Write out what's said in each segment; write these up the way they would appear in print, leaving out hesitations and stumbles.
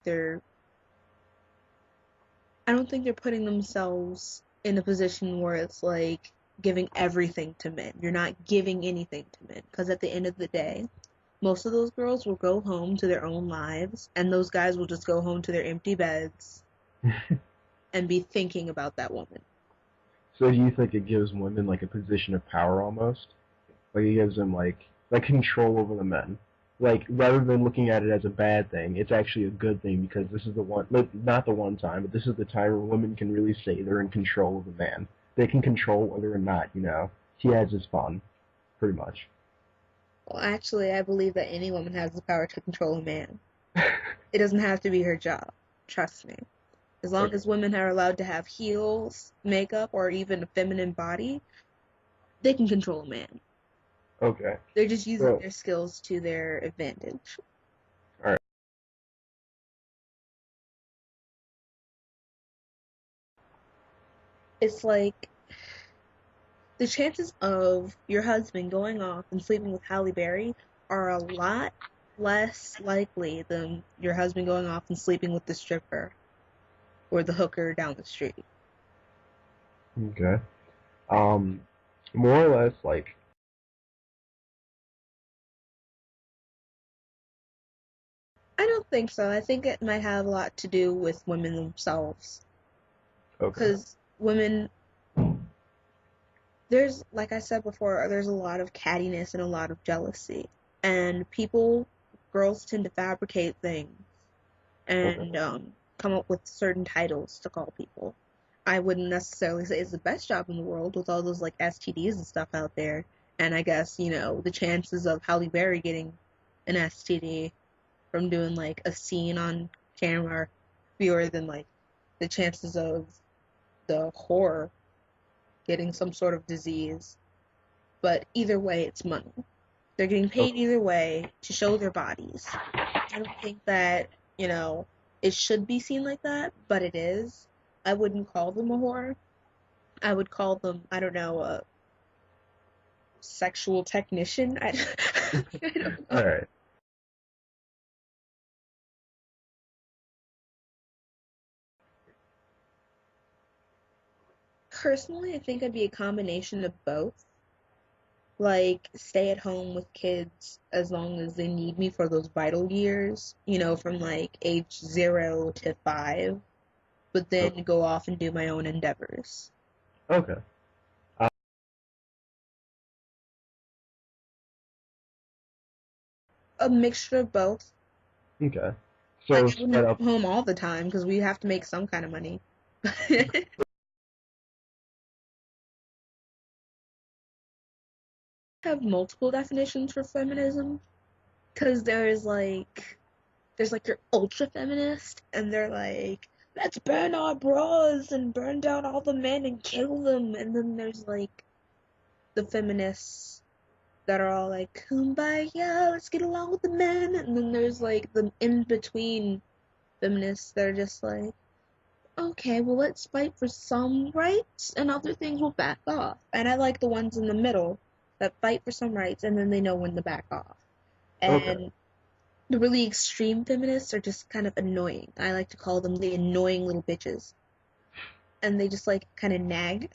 they're I don't think they're putting themselves in a position where it's like giving everything to men. You're not giving anything to men because at the end of the day, most of those girls will go home to their own lives, and those guys will just go home to their empty beds and be thinking about that woman. So do you think it gives women like a position of power almost? Like it gives them like control over the men. Like rather than looking at it as a bad thing, it's actually a good thing because this is the one, not the one time, but this is the time where women can really say they're in control of the man. They can control whether or not, he has his fun, pretty much. Well, actually, I believe that any woman has the power to control a man. It doesn't have to be her job. Trust me. As long Okay. as women are allowed to have heels, makeup, or even a feminine body, they can control a man. Okay. They're just using So, their skills to their advantage. all right. It's like the chances of your husband going off and sleeping with Halle Berry are a lot less likely than your husband going off and sleeping with the stripper or the hooker down the street. Okay. Um, More or less, like, I don't think so. I think it might have a lot to do with women themselves. okay. Because women, there's, like I said before, there's a lot of cattiness and a lot of jealousy. And people, girls tend to fabricate things Okay. and come up with certain titles to call people. I wouldn't necessarily say it's the best job in the world with all those like STDs and stuff out there. And I guess, the chances of Halle Berry getting an STD from doing like a scene on camera are fewer than like the chances of the whore getting some sort of disease. But either way, it's money. They're getting paid Okay. either way to show their bodies. I don't think that, it should be seen like that, but it is. I wouldn't call them a whore. I would call them, I don't know, a sexual technician. I don't know. All right. Personally, I think I'd be a combination of both. Like, stay at home with kids as long as they need me for those vital years, from like age 0 to 5, but then Okay. go off and do my own endeavors. Okay. Uh, A mixture of both. okay. Like, So I wouldn't spread have out. to be home all the time because we have to make some kind of money. Have multiple definitions for feminism because there's like your ultra feminist and they're like, let's burn our bras and burn down all the men and kill them, and then there's like the feminists that are all like, kumbaya, let's get along with the men, and then there's like the in between feminists that are just like, okay, well, let's fight for some rights and other things will back off. And I like the ones in the middle that fight for some rights and then they know when to back off. Okay. And the really extreme feminists are just kind of annoying. I like to call them the annoying little bitches. And they just like kind of nag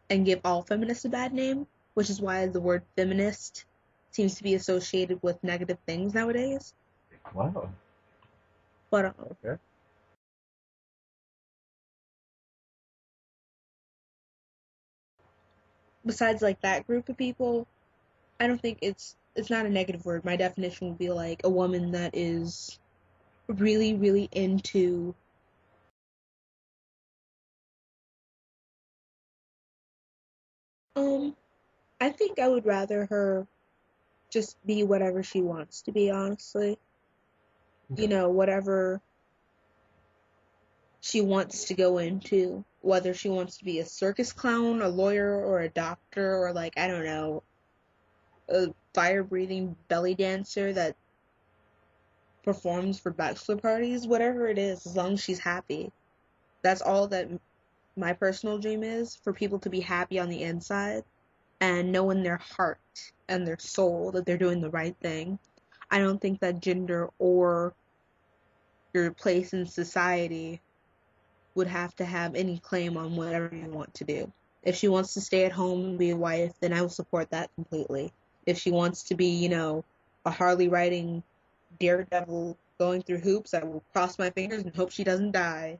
and give all feminists a bad name, which is why the word feminist seems to be associated with negative things nowadays. Wow. But Okay. besides like that group of people, I don't think it's not a negative word. My definition would be like a woman that is really, really into um I think I would rather her just be whatever she wants to be, honestly. Okay. Whatever she wants to go into, whether she wants to be a circus clown, a lawyer, or a doctor, or like, I don't know, a fire breathing belly dancer that performs for bachelor parties, whatever it is, as long as she's happy. That's all that my personal dream is, for people to be happy on the inside and know in their heart and their soul that they're doing the right thing. I don't think that gender or your place in society would have to have any claim on whatever you want to do. If she wants to stay at home and be a wife, then I will support that completely. If she wants to be, a Harley riding daredevil going through hoops, I will cross my fingers and hope she doesn't die.